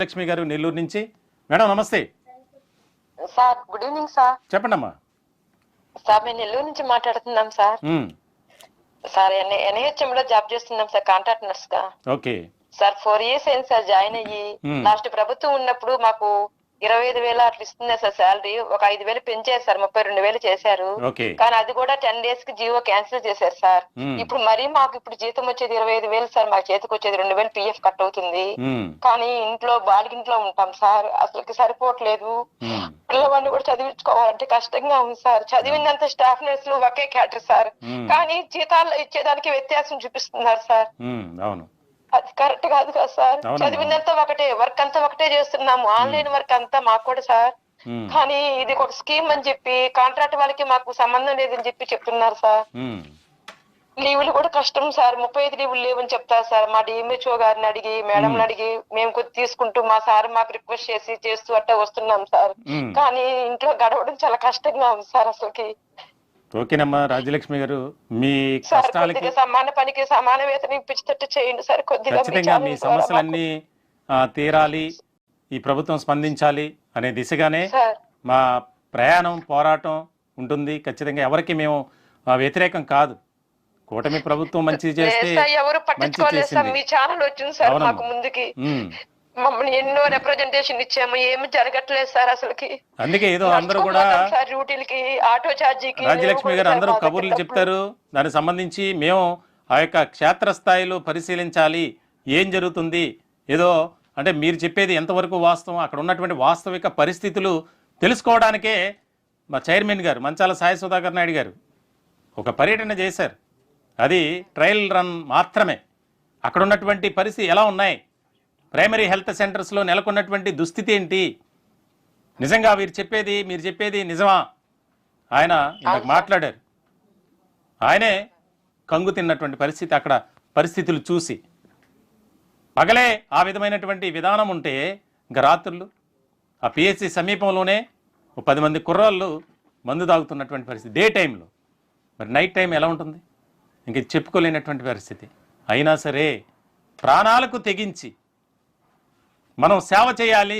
లక్ష్మి గారు నెల్లూరు నుంచి. మేడం నమస్తే సార్. Good evening sir. చెప్పండి అమ్మా. సార్ మేము నెల్లూరు నుంచి మాట్లాడుతున్నాం సార్. సార్ ఎన్హెచ్ఎం లో జాబ్ చేస్తున్నాం సార్, కాంట్రాక్ట్ నర్స్ గా. ఓకే సార్ 4 years అయింది సార్ జాయిన్ అయ్యి. లాస్ట్ ప్రభుత్వం ఉన్నప్పుడు మాకు 25,000 అట్లా ఇస్తున్నారు సార్ శాలరీ. ఒక 5,000 పెంచారు సార్, 32,000 చేశారు. కానీ అది కూడా 10 days కి జీవో క్యాన్సిల్ చేశారు సార్. ఇప్పుడు మరీ మాకు ఇప్పుడు జీతం వచ్చేది 25,000 సార్, మా చేతికి వచ్చేది 2,000 పిఎఫ్ కట్ అవుతుంది. కానీ ఇంట్లో బాలిగింట్లో ఉంటాం సార్, అసలుకి సరిపోవట్లేదు. పిల్లవాడిని కూడా చదివించుకోవాలంటే కష్టంగా ఉంది సార్. చదివినంత స్టాఫ్ నర్సులు ఒకే క్యాటర్ సార్, కానీ జీతాలు ఇచ్చేదానికి వ్యత్యాసం చూపిస్తున్నారు సార్. అవును, అది కరెక్ట్ కాదు కదా సార్. చదివినంత ఒకటే, వర్క్ అంతా ఒకటే చేస్తున్నాము, ఆన్లైన్ వర్క్ అంతా మాకు కూడా సార్. కానీ ఇది ఒక స్కీమ్ అని చెప్పి కాంట్రాక్ట్ వాళ్ళకి మాకు సంబంధం లేదని చెప్పి చెప్తున్నారు సార్. లీవులు కూడా కష్టం సార్, 35 లీవులు లేవని చెప్తారు సార్. మా డిఎంహెచ్ఓ గారిని అడిగి, మేడంని అడిగి మేము కొద్ది తీసుకుంటూ మా సార్ మాకు రిక్వెస్ట్ చేస్తూ అట్లా వస్తున్నాం సార్. కానీ ఇంట్లో గడవడం చాలా కష్టంగా ఉంది సార్ అసలుకి. ఓకేనమ్మా రాజ్యలక్ష్మి గారు, మీ కష్టాలకి సమాన పనికి సమాన వేతనం ఇప్పించేటట్టు చేయండి సార్. ఖచ్చితంగా మీ సమస్యలన్నీ తీరాలి, ఈ ప్రభుత్వం స్పందించాలి అనే దిశగానే మా ప్రయాణం పోరాటం ఉంటుంది. ఖచ్చితంగా ఎవరికి మేము వ్యతిరేకం కాదు. కూటమి ప్రభుత్వం మంచి చేస్తే ఎవరు పట్టించుకోలేదు సార్. మీ ఛానల్ వచ్చింది సార్ మాకు ముందుకి, మమ్మల్ని ఎన్నో రిప్రజెంటేషన్ ఇచ్చాము, ఏమి జరగట్లేదు సార్ అసలుకి. అందుకే ఏదో అందరూ కూడా డ్యూటీలకి, ఆటో ఛార్జీకి రాజ్యలక్ష్మి గారు అందరూ కబుర్లు చెప్తారు. దానికి సంబంధించి మేము ఆ యొక్క క్షేత్రస్థాయిలో పరిశీలించాలి, ఏం జరుగుతుంది, ఏదో అంటే మీరు చెప్పేది ఎంతవరకు వాస్తవం, అక్కడ ఉన్నటువంటి వాస్తవిక పరిస్థితులు తెలుసుకోవడానికే మా చైర్మన్ గారు మంచాల సాయి సుధాకర్ నాయుడు గారు ఒక పర్యటన చేశారు. అది ట్రయల్ రన్ మాత్రమే. అక్కడ ఉన్నటువంటి పరిస్థితి ఎలా ఉన్నాయి, ప్రైమరీ హెల్త్ సెంటర్స్లో నెలకొన్నటువంటి దుస్థితి ఏంటి, నిజంగా మీరు చెప్పేది నిజమా? ఆయన ఇందాక మాట్లాడారు. ఆయనే కంగు తిన్నటువంటి పరిస్థితి అక్కడ పరిస్థితులు చూసి. పగలే ఆ విధమైనటువంటి విధానం ఉంటే ఇంకా రాత్రులు ఆ పిహెచ్సి సమీపంలోనే 10 మంది కుర్రాళ్ళు మందు తాగుతున్నటువంటి పరిస్థితి డే టైంలో. మరి నైట్ టైం ఎలా ఉంటుంది? ఇంక చెప్పుకోలేనటువంటి పరిస్థితి. అయినా సరే ప్రాణాలకు తెగించి మనం సేవ చేయాలి,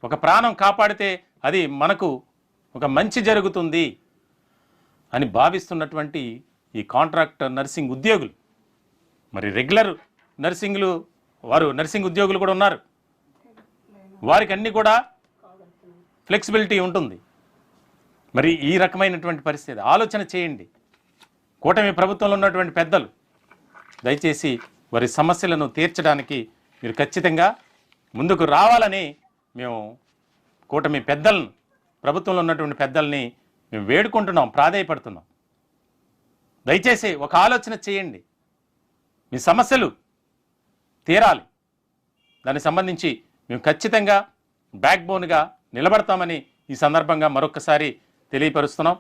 ఒక ప్రాణం కాపాడితే అది మనకు ఒక మంచి జరుగుతుంది అని భావిస్తున్నటువంటి ఈ కాంట్రాక్ట్ నర్సింగ్ ఉద్యోగులు, మరి రెగ్యులర్ నర్సింగ్ ఉద్యోగులు కూడా ఉన్నారు. వారికి అన్నీ కూడా ఫ్లెక్సిబిలిటీ ఉంటుంది. మరి ఈ రకమైనటువంటి పరిస్థితి ఆలోచన చేయండి. కూటమి ప్రభుత్వంలో ఉన్నటువంటి పెద్దలు దయచేసి వారి సమస్యలను తీర్చడానికి మీరు ఖచ్చితంగా ముందుకు రావాలని మేము కూటమి పెద్దలను, ప్రభుత్వంలో ఉన్నటువంటి పెద్దల్ని మేము వేడుకుంటున్నాం, ప్రాధేయపడుతున్నాం. దయచేసి ఒక ఆలోచన చేయండి, మీ సమస్యలు తీరాలి. దానికి సంబంధించి మేము ఖచ్చితంగా బ్యాక్ బోన్గా నిలబడతామని ఈ సందర్భంగా మరొకసారి తెలియపరుస్తున్నాం.